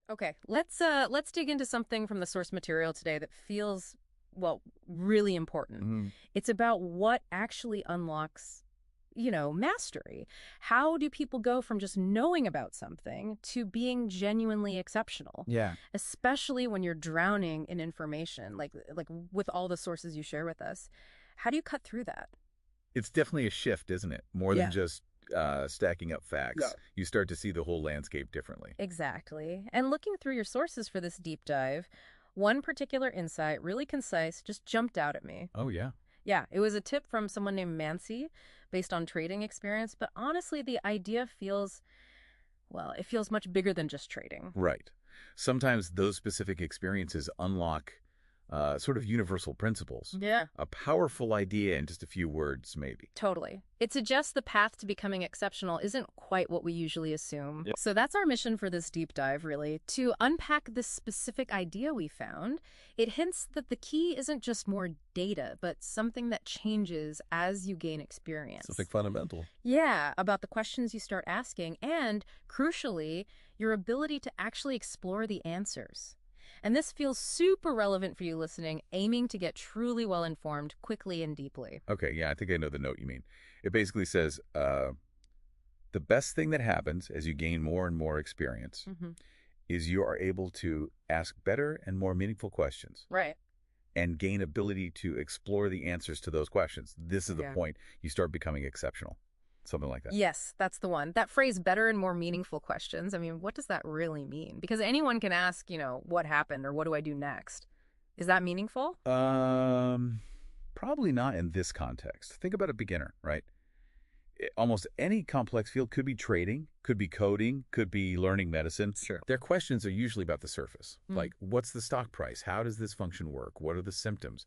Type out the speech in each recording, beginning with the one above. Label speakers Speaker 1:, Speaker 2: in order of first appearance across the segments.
Speaker 1: Okay, let's dig into something from the source material today that feels, well, really important.
Speaker 2: Mm,
Speaker 1: It's about what actually unlocks, mastery. How do people go from just knowing about something to being genuinely exceptional,
Speaker 2: yeah,
Speaker 1: especially when you're drowning in information, like with all the sources you share with us? How do you cut through that?
Speaker 2: it's definitely a shift, isn't it? More than
Speaker 1: Yeah.
Speaker 2: just stacking up
Speaker 1: Yeah.
Speaker 2: facts. You start to see the whole landscape differently.
Speaker 1: Exactly. And looking through your sources for this deep dive, one particular insight, really concise, just jumped out at me.
Speaker 2: Oh, yeah.
Speaker 1: Yeah, it was a tip from someone named Mansi based on trading experience, but honestly, the idea feels, well, it feels much bigger than just trading.
Speaker 2: Right. Sometimes those specific experiences unlock sort of universal principles.
Speaker 1: Yeah.
Speaker 2: A powerful idea in just a few words, maybe.
Speaker 1: Totally. It suggests the path to becoming exceptional isn't quite what we usually assume.
Speaker 2: Yep.
Speaker 1: So that's our mission for this deep dive, really, to unpack this specific idea we found. It hints that the key isn't just more data, but something that changes as you gain experience.
Speaker 3: Something fundamental.
Speaker 1: Yeah, about the questions you start asking, and crucially, your ability to actually explore the answers. And this feels super relevant for you listening, aiming to get truly well informed quickly and deeply.
Speaker 2: Okay, yeah, I think I know the note you mean. It basically says the best thing that happens as you gain more and more experience
Speaker 1: Hmm.
Speaker 2: is you are able to ask better and more meaningful questions
Speaker 1: Right.
Speaker 2: and gain ability to explore the answers to those questions. This is the
Speaker 1: Yeah.
Speaker 2: point. You start becoming exceptional. Something like that.
Speaker 1: Yes, that's the one. That phrase, better and more meaningful questions. I mean, what does that really mean? Because anyone can ask, what happened or what do I do next? Is that meaningful?
Speaker 2: Um, Probably not in this context. Think about a beginner, right? Almost any complex field could be trading, could be coding, could be learning medicine.
Speaker 3: Sure.
Speaker 2: Their questions are usually about the surface.
Speaker 1: Mm.
Speaker 2: Like, what's the stock price? How does this function work? What are the symptoms?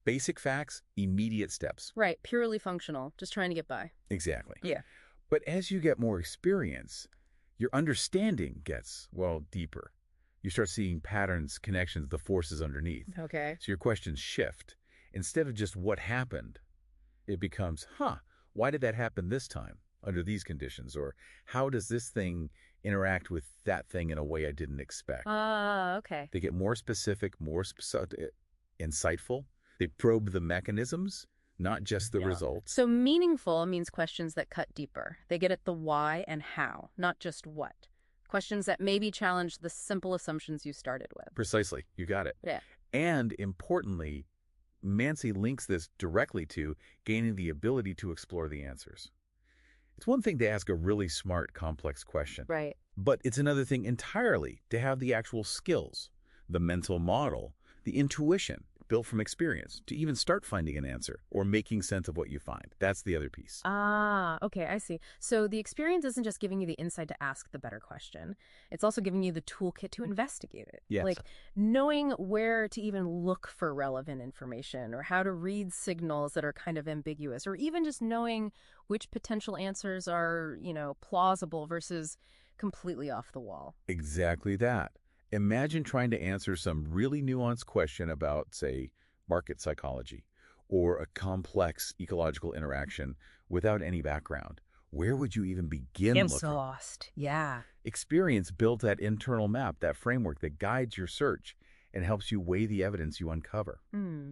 Speaker 2: Basic facts, immediate steps.
Speaker 1: Right, purely functional, just trying to get by.
Speaker 2: Exactly.
Speaker 1: Yeah.
Speaker 2: But as you get more experience, your understanding gets, well, deeper. You start seeing patterns, connections, the forces underneath.
Speaker 1: Okay.
Speaker 2: So your questions shift. Instead of just what happened, it becomes, why did that happen this time under these conditions? Or how does this thing interact with that thing in a way I didn't expect?
Speaker 1: Ah, okay.
Speaker 2: They get more specific, more insightful. They probe the mechanisms, not just the results.
Speaker 1: So meaningful means questions that cut deeper. They get at the why and how, not just what. Questions that maybe challenge the simple assumptions you started with.
Speaker 2: Precisely. You got it.
Speaker 1: Yeah.
Speaker 2: And importantly, Mansi links this directly to gaining the ability to explore the answers. It's one thing to ask a really smart, complex question,
Speaker 1: Right.
Speaker 2: but it's another thing entirely to have the actual skills, the mental model, the intuition built from experience to even start finding an answer or making sense of what you find. That's the other piece.
Speaker 1: Ah, okay, I see. So the experience isn't just giving you the insight to ask the better question. It's also giving you the toolkit to investigate it.
Speaker 2: Yes.
Speaker 1: Like knowing where to even look for relevant information or how to read signals that are kind of ambiguous or even just knowing which potential answers are, plausible versus completely off the wall.
Speaker 2: Exactly that. Imagine trying to answer some really nuanced question about, say, market psychology or a complex ecological interaction without any background. Where would you even begin
Speaker 1: I'm so
Speaker 2: looking?
Speaker 1: lost. Yeah.
Speaker 2: Experience builds that internal map, that framework that guides your search and helps you weigh the evidence you uncover.
Speaker 1: Hmm.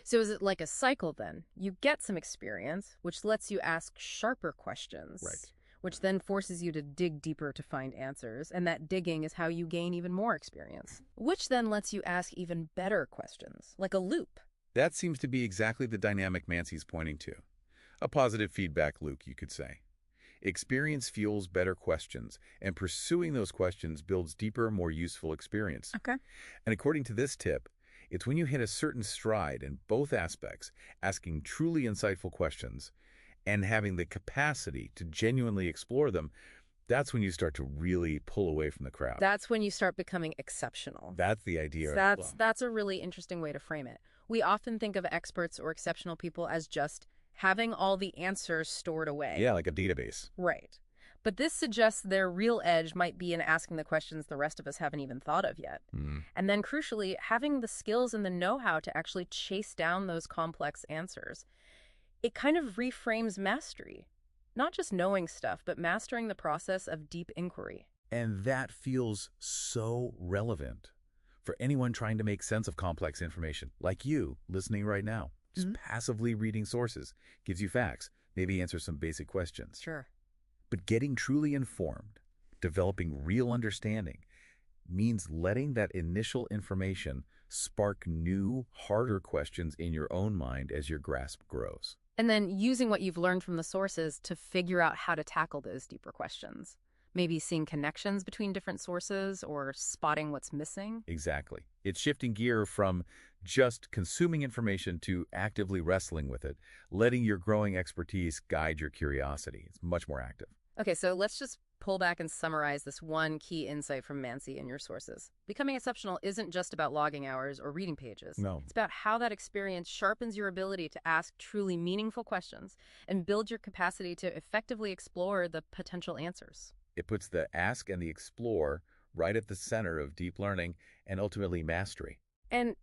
Speaker 1: So is it like a cycle then? You get some experience, which lets you ask sharper questions.
Speaker 2: Right.
Speaker 1: Which then forces you to dig deeper to find answers. And that digging is how you gain even more experience. Which then lets you ask even better questions, like a loop.
Speaker 2: That seems to be exactly the dynamic Mansi's pointing to. A positive feedback loop, you could say. Experience fuels better questions, and pursuing those questions builds deeper, more useful experience.
Speaker 1: Okay.
Speaker 2: And according to this tip, it's when you hit a certain stride in both aspects, asking truly insightful questions and having the capacity to genuinely explore them, that's when you start to really pull away from the crowd.
Speaker 1: That's when you start becoming exceptional.
Speaker 2: That's the idea.
Speaker 1: That's a really interesting way to frame it. We often think of experts or exceptional people as just having all the answers stored away.
Speaker 2: Yeah, like a database.
Speaker 1: Right. But this suggests their real edge might be in asking the questions the rest of us haven't even thought of yet. And then crucially, having the skills and the know-how to actually chase down those complex answers. It kind of reframes mastery. Not just knowing stuff, but mastering the process of deep inquiry.
Speaker 2: And that feels so relevant for anyone trying to make sense of complex information, like you listening right now. Just
Speaker 1: Mhm.
Speaker 2: passively reading sources gives you facts, maybe answers some basic questions.
Speaker 1: Sure.
Speaker 2: But getting truly informed, developing real understanding, means letting that initial information spark new, harder questions in your own mind as your grasp grows.
Speaker 1: And then using what you've learned from the sources to figure out how to tackle those deeper questions. Maybe seeing connections between different sources or spotting what's missing.
Speaker 2: Exactly. It's shifting gear from just consuming information to actively wrestling with it, letting your growing expertise guide your curiosity. It's much more active.
Speaker 1: Okay, so let's just pull back and summarize this one key insight from Mansi in your sources. Becoming exceptional isn't just about logging hours or reading pages.
Speaker 2: No.
Speaker 1: It's about how that experience sharpens your ability to ask truly meaningful questions and build your capacity to effectively explore the potential answers.
Speaker 2: It puts the ask and the explore right at the center of deep learning and ultimately mastery.
Speaker 1: And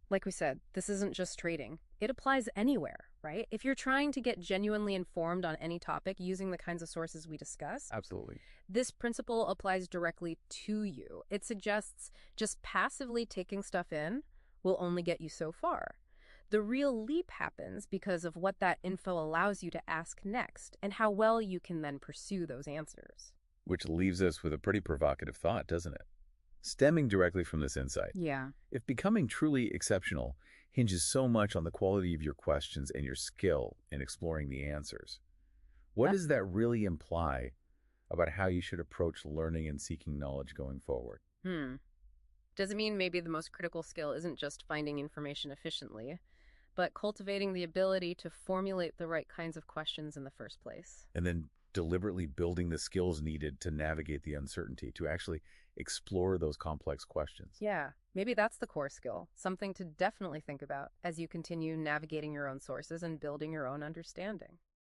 Speaker 1: like we said, this isn't just trading. It applies anywhere, right? If you're trying to get genuinely informed on any topic using the kinds of sources we discuss,
Speaker 2: Absolutely.
Speaker 1: this principle applies directly to you. It suggests just passively taking stuff in will only get you so far. The real leap happens because of what that info allows you to ask next and how well you can then pursue those answers.
Speaker 2: Which leaves us with a pretty provocative thought, doesn't it? Stemming directly from this insight,
Speaker 1: Yeah.
Speaker 2: if becoming truly exceptional hinges so much on the quality of your questions and your skill in exploring the answers, what does that really imply about how you should approach learning and seeking knowledge going forward?
Speaker 1: Does it mean maybe the most critical skill isn't just finding information efficiently, but cultivating the ability to formulate the right kinds of questions in the first place?
Speaker 2: And then deliberately building the skills needed to navigate the uncertainty, to actually explore those complex questions.
Speaker 1: Yeah, maybe that's the core skill, something to definitely think about as you continue navigating your own sources and building your own understanding.